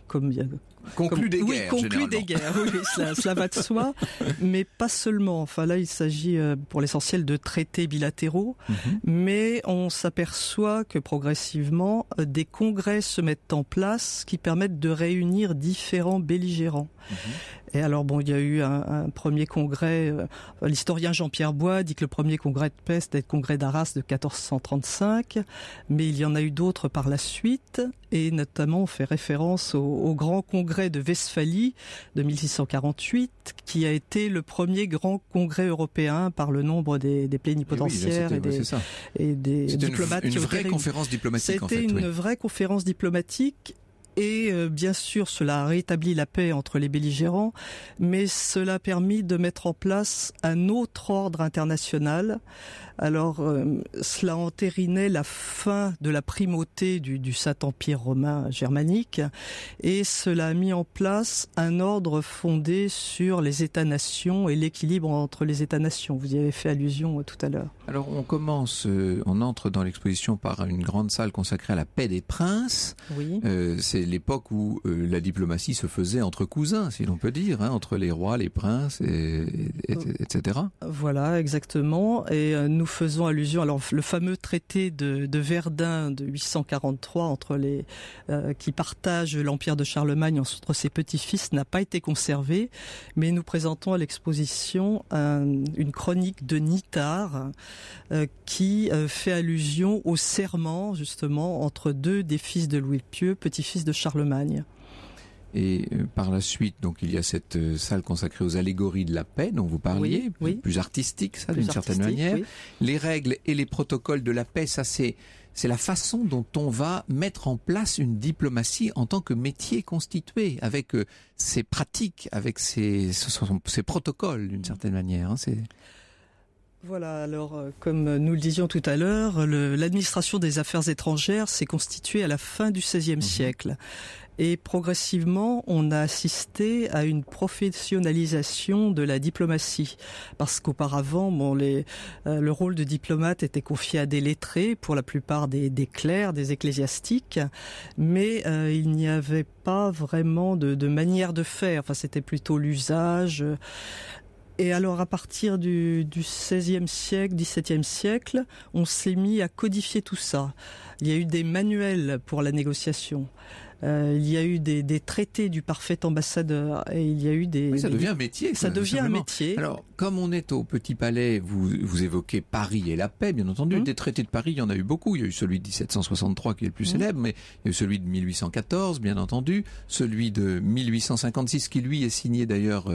concluent des guerres, oui, cela va de soi, mais pas seulement. Enfin là, il s'agit pour l'essentiel de traités bilatéraux, mais on s'aperçoit que progressivement, des congrès se mettent en place qui permettent de réunir différents belligérants. Et alors il y a eu un premier congrès, l'historien Jean-Pierre Bois dit que le premier congrès de paix c'était le congrès d'Arras de 1435, mais il y en a eu d'autres par la suite, et notamment on fait référence au grand congrès de Westphalie de 1648, qui a été le premier grand congrès européen par le nombre des plénipotentiaires et des diplomates. C'était une vraie conférence diplomatique en fait. C'était une vraie conférence diplomatique. Et bien sûr, cela a rétabli la paix entre les belligérants, mais cela a permis de mettre en place un autre ordre international Alors, cela entérinait la fin de la primauté du Saint-Empire romain germanique, et cela a mis en place un ordre fondé sur les États-nations et l'équilibre entre les États-nations. Vous y avez fait allusion tout à l'heure. Alors on entre dans l'exposition par une grande salle consacrée à la paix des princes. Oui. C'est l'époque où la diplomatie se faisait entre cousins, si l'on peut dire, entre les rois, les princes, etc. Voilà, exactement. Et nous faisons allusion, alors le fameux traité de Verdun de 843 entre qui partage l'empire de Charlemagne entre ses petits-fils n'a pas été conservé, mais nous présentons à l'exposition une chronique de Nithard qui fait allusion au serment justement entre deux des fils de Louis le Pieux, petits-fils de Charlemagne. Et par la suite, donc il y a cette salle consacrée aux allégories de la paix dont vous parliez, oui. Plus artistique, ça, d'une certaine manière. Oui. Les règles et les protocoles de la paix, ça c'est la façon dont on va mettre en place une diplomatie en tant que métier constitué, avec ses pratiques, avec ses protocoles d'une certaine manière. Voilà, alors comme nous le disions tout à l'heure, l'administration des affaires étrangères s'est constituée à la fin du XVIe siècle. Et progressivement, on a assisté à une professionnalisation de la diplomatie. Parce qu'auparavant, le rôle de diplomate était confié à des lettrés, pour la plupart des clercs, des ecclésiastiques. Mais il n'y avait pas vraiment de manière de faire. Enfin, c'était plutôt l'usage. Et alors, à partir du XVIe siècle, XVIIe siècle, on s'est mis à codifier tout ça. Il y a eu des manuels pour la négociation. Il y a eu des traités du parfait ambassadeur, et il y a eu des... Oui, ça devient un métier. Ça devient un métier. Alors, comme on est au Petit Palais, vous évoquez Paris et la paix, bien entendu. Des traités de Paris, il y en a eu beaucoup. Il y a eu celui de 1763 qui est le plus célèbre, mais il y a eu celui de 1814, bien entendu. Celui de 1856 qui, lui, est signé d'ailleurs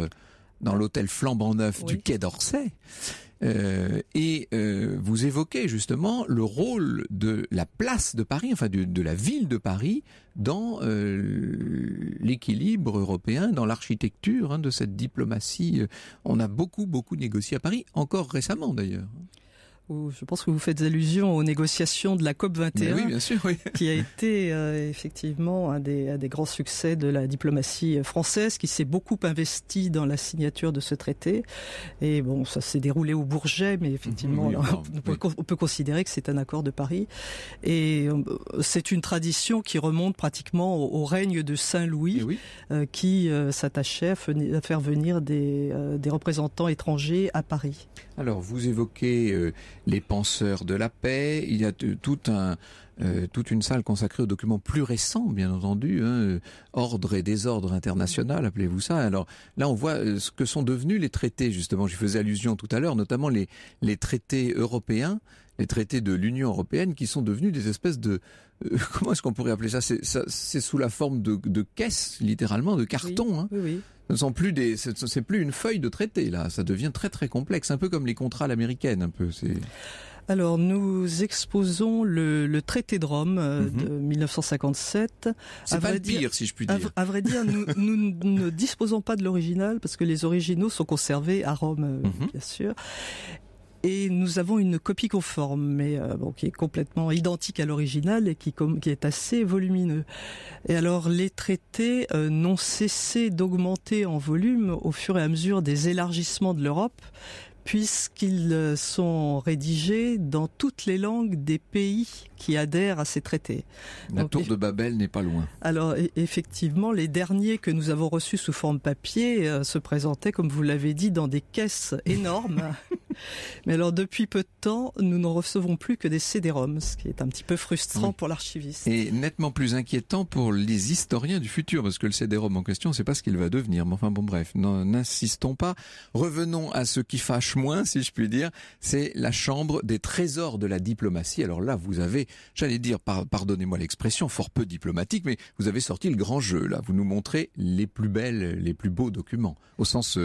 dans l'hôtel flambant neuf du Quai d'Orsay. Vous évoquez justement le rôle de la place de Paris, enfin de la ville de Paris, dans l'équilibre européen, dans l'architecture de cette diplomatie. On a beaucoup négocié à Paris, encore récemment d'ailleurs. Je pense que vous faites allusion aux négociations de la COP 21, oui, bien sûr, oui. Qui a été effectivement un des grands succès de la diplomatie française, qui s'est beaucoup investie dans la signature de ce traité. Et bon, ça s'est déroulé au Bourget, mais effectivement, on peut considérer que c'est un accord de Paris. Et c'est une tradition qui remonte pratiquement au règne de Saint-Louis, qui s'attachait à faire venir des représentants étrangers à Paris. Alors, vous évoquez les penseurs de la paix. Il y a toute une salle consacrée aux documents plus récents, bien entendu, ordre et désordre international, appelez-vous ça. Alors là, on voit ce que sont devenus les traités, justement. Je faisais allusion tout à l'heure, notamment les traités européens, les traités de l'Union européenne, qui sont devenus des espèces de... comment est-ce qu'on pourrait appeler ça ? C'est sous la forme de caisses, littéralement, de cartons. Oui. C'est plus une feuille de traité, là. Ça devient très très complexe, un peu comme les contrats à l'américaine, un peu. Alors, nous exposons le traité de Rome de 1957. C'est pas le pire, si je puis dire. À vrai dire, nous ne disposons pas de l'original, parce que les originaux sont conservés à Rome, bien sûr. Et nous avons une copie conforme, mais qui est complètement identique à l'original et qui est assez volumineux. Et alors, les traités n'ont cessé d'augmenter en volume au fur et à mesure des élargissements de l'Europe, puisqu'ils sont rédigés dans toutes les langues des pays qui adhèrent à ces traités. La tour de Babel n'est pas loin. Alors effectivement, les derniers que nous avons reçus sous forme papier se présentaient, comme vous l'avez dit, dans des caisses énormes. Mais alors depuis peu de temps, nous n'en recevons plus que des CD-ROM, ce qui est un petit peu frustrant pour l'archiviste. Et nettement plus inquiétant pour les historiens du futur, parce que le CD-ROM en question, on ne sait pas ce qu'il va devenir. Mais enfin bon, bref, n'insistons pas. Revenons à ce qui fâche moins, si je puis dire, c'est la chambre des trésors de la diplomatie. Alors là, vous avez, j'allais dire, pardonnez-moi l'expression, fort peu diplomatique, mais vous avez sorti le grand jeu, là. Vous nous montrez les plus belles, les plus beaux documents, au sens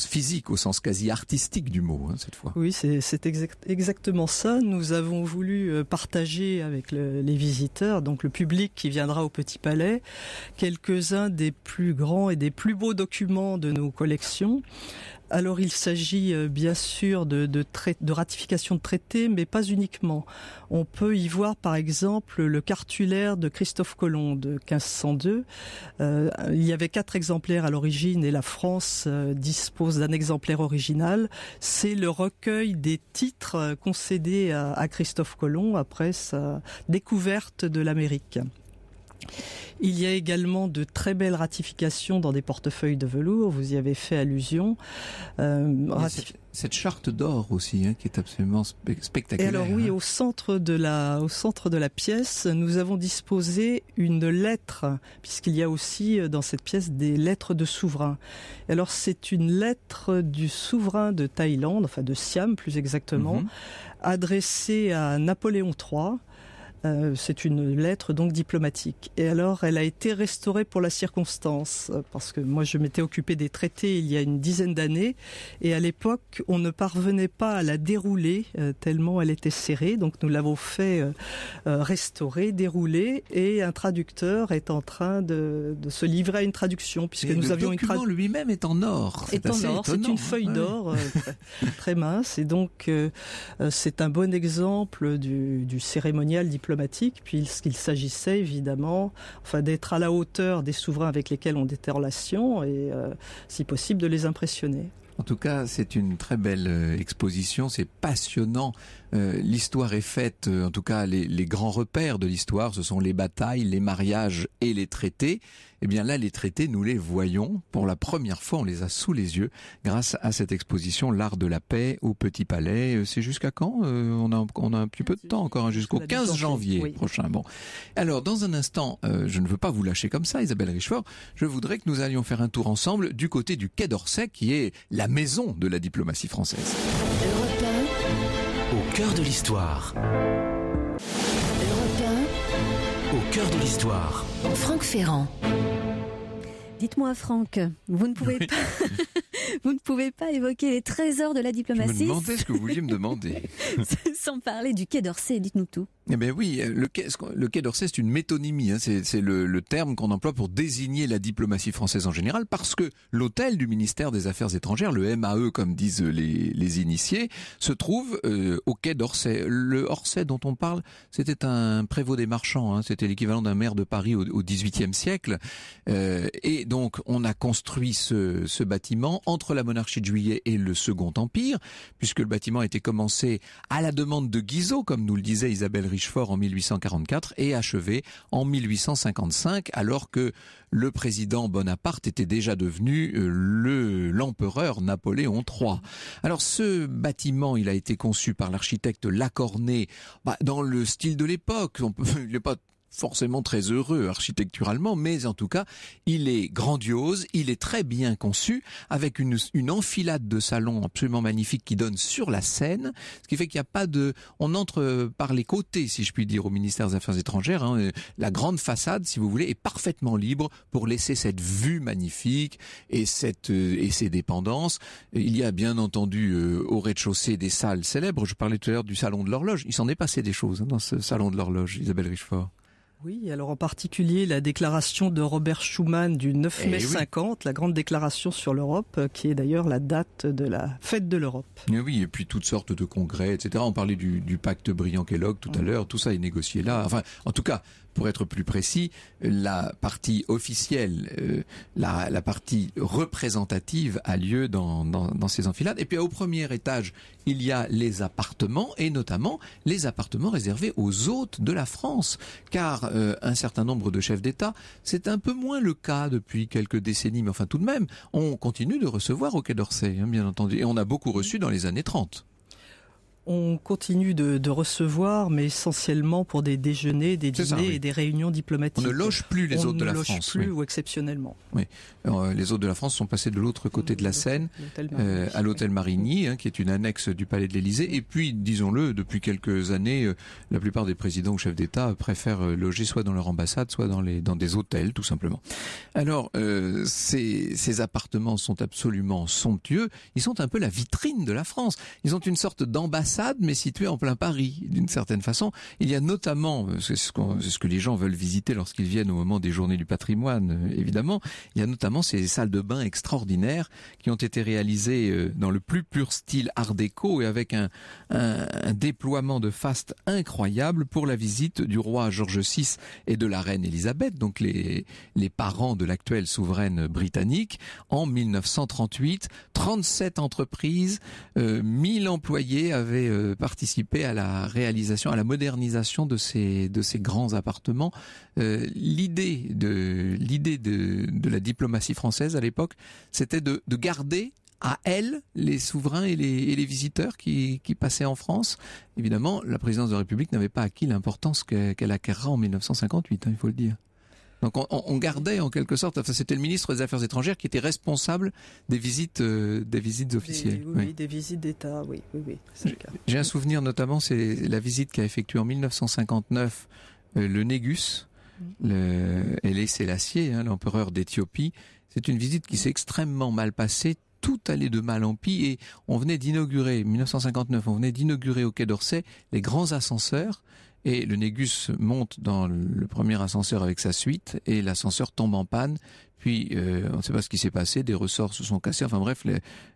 physique, au sens quasi artistique du mot, cette fois. Oui, c'est exactement ça. Nous avons voulu partager avec les visiteurs, donc le public qui viendra au Petit Palais, quelques-uns des plus grands et des plus beaux documents de nos collections. Alors il s'agit bien sûr de ratification de traités, mais pas uniquement. On peut y voir par exemple le cartulaire de Christophe Colomb de 1502. Il y avait 4 exemplaires à l'origine et la France dispose d'un exemplaire original. C'est le recueil des titres concédés à Christophe Colomb après sa découverte de l'Amérique. Il y a également de très belles ratifications dans des portefeuilles de velours, vous y avez fait allusion. Cette charte d'or aussi, qui est absolument spectaculaire. Et alors oui, au centre de la pièce, nous avons disposé une lettre, puisqu'il y a aussi dans cette pièce des lettres de souverains. Alors c'est une lettre du souverain de Thaïlande, enfin de Siam plus exactement, adressée à Napoléon III. C'est une lettre donc diplomatique. Et alors, elle a été restaurée pour la circonstance, parce que moi, je m'étais occupé des traités il y a une dizaine d'années, et à l'époque, on ne parvenait pas à la dérouler tellement elle était serrée. Donc, nous l'avons fait restaurer, dérouler, et un traducteur est en train de se livrer à une traduction, puisque nous avions une traduction. Le document lui-même est en or. C'est une feuille d'or très mince, et donc c'est un bon exemple du cérémonial diplomatique, puisqu'il s'agissait évidemment d'être à la hauteur des souverains avec lesquels on a des relations et si possible de les impressionner. En tout cas, c'est une très belle exposition, c'est passionnant. L'histoire est faite, en tout cas les grands repères de l'histoire, ce sont les batailles, les mariages et les traités. Eh bien là, les traités, nous les voyons. Pour la première fois, on les a sous les yeux grâce à cette exposition L'Art de la Paix au Petit Palais. C'est jusqu'à quand on a un petit peu de temps encore, jusqu'au 15 janvier prochain. Bon. Alors, dans un instant, je ne veux pas vous lâcher comme ça, Isabelle Richefort. Je voudrais que nous allions faire un tour ensemble du côté du Quai d'Orsay, qui est la maison de la diplomatie française. Au cœur de l'histoire. Au cœur de l'histoire. Franck Ferrand. Dites-moi, Franck, vous ne pouvez pas évoquer les trésors de la diplomatie. Je me demandais ce que vous vouliez me demander. Sans parler du Quai d'Orsay, dites-nous tout. Eh bien oui, le Quai d'Orsay, c'est une métonymie. C'est le terme qu'on emploie pour désigner la diplomatie française en général, parce que l'hôtel du ministère des Affaires étrangères, le MAE comme disent les initiés, se trouve au Quai d'Orsay. Le Orsay dont on parle, c'était un prévôt des marchands. C'était l'équivalent d'un maire de Paris au XVIIIe siècle. Et donc, on a construit ce bâtiment entre la monarchie de Juillet et le Second Empire, puisque le bâtiment a été commencé à la demande de Guizot, comme nous le disait Isabelle Richefort en 1844, et achevé en 1855, alors que le président Bonaparte était déjà devenu l'empereur Napoléon III. Alors ce bâtiment, il a été conçu par l'architecte Lacornay, dans le style de l'époque. Il n'est pas forcément très heureux architecturalement, mais en tout cas, il est grandiose, il est très bien conçu, avec une enfilade de salons absolument magnifique qui donne sur la Seine, ce qui fait qu'il n'y a pas de... On entre par les côtés, si je puis dire, au ministère des Affaires étrangères. La grande façade, si vous voulez, est parfaitement libre pour laisser cette vue magnifique et ses dépendances. Il y a bien entendu au rez-de-chaussée des salles célèbres. Je parlais tout à l'heure du salon de l'horloge. Il s'en est passé des choses dans ce salon de l'horloge, Isabelle Richefort. Oui, alors en particulier la déclaration de Robert Schuman du 9 mai 50, la grande déclaration sur l'Europe, qui est d'ailleurs la date de la fête de l'Europe. Et oui, et puis toutes sortes de congrès, etc. On parlait du pacte Briand-Kellogg tout à l'heure, tout ça est négocié là. Enfin, en tout cas, pour être plus précis, la partie officielle, la partie représentative a lieu dans ces enfilades. Et puis au premier étage, il y a les appartements, et notamment les appartements réservés aux hôtes de la France. Car un certain nombre de chefs d'État, c'est un peu moins le cas depuis quelques décennies, mais enfin tout de même, on continue de recevoir au Quai d'Orsay, bien entendu. Et on a beaucoup reçu dans les années 30. On continue de recevoir, mais essentiellement pour des déjeuners, des dîners et des réunions diplomatiques. On ne loge plus les hôtes de la France. On ne loge plus ou exceptionnellement. Oui. Les hôtes de la France sont passés de l'autre côté de la Seine, à l'hôtel Marigny, qui est une annexe du Palais de l'Élysée. Et puis, disons-le, depuis quelques années, la plupart des présidents ou chefs d'État préfèrent loger soit dans leur ambassade, soit dans des hôtels, tout simplement. Alors, ces appartements sont absolument somptueux. Ils sont un peu la vitrine de la France. Ils ont une sorte d'ambassade façade, mais située en plein Paris, d'une certaine façon. Il y a notamment, c'est ce que les gens veulent visiter lorsqu'ils viennent au moment des Journées du patrimoine, évidemment, il y a notamment ces salles de bain extraordinaires qui ont été réalisées dans le plus pur style art déco et avec un déploiement de faste incroyable pour la visite du roi George VI et de la reine Elisabeth, donc les parents de l'actuelle souveraine britannique, en 1938. 37 entreprises, 1000 employés avaient participé à la réalisation, à la modernisation de ces grands appartements. L'idée de la diplomatie française à l'époque, c'était de garder à elle les souverains et les visiteurs qui passaient en France. Évidemment, la présidence de la République n'avait pas acquis l'importance qu'elle acquérera en 1958, il faut le dire. Donc on gardait en quelque sorte, enfin c'était le ministre des Affaires étrangères qui était responsable des visites officielles. Oui, des visites d'État, oui, c'est le cas. J'ai un souvenir notamment, c'est la visite qu'a effectuée en 1959 le Négus, Haïlé Sélassié, l'empereur d'Éthiopie. C'est une visite qui s'est extrêmement mal passée. Tout allait de mal en pis et on venait d'inaugurer, 1959, on venait d'inaugurer au Quai d'Orsay les grands ascenseurs. Et le Négus monte dans le premier ascenseur avec sa suite et l'ascenseur tombe en panne. Puis on ne sait pas ce qui s'est passé, des ressorts se sont cassés. Enfin bref,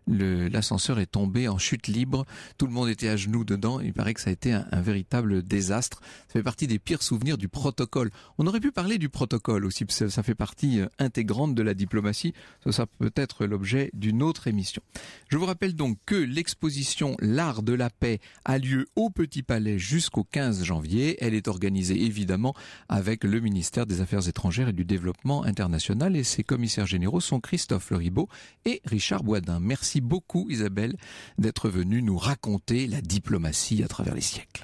l'ascenseur est tombé en chute libre. Tout le monde était à genoux dedans. Il paraît que ça a été un véritable désastre. Ça fait partie des pires souvenirs du protocole. On aurait pu parler du protocole aussi, parce que ça fait partie intégrante de la diplomatie. Ça peut être l'objet d'une autre émission. Je vous rappelle donc que l'exposition L'Art de la Paix a lieu au Petit Palais jusqu'au 15 janvier. Elle est organisée évidemment avec le ministère des Affaires étrangères et du Développement international. Et ses commissaires généraux sont Christophe Leribaud et Richard Boisdin. Merci beaucoup Isabelle d'être venue nous raconter la diplomatie à travers les siècles.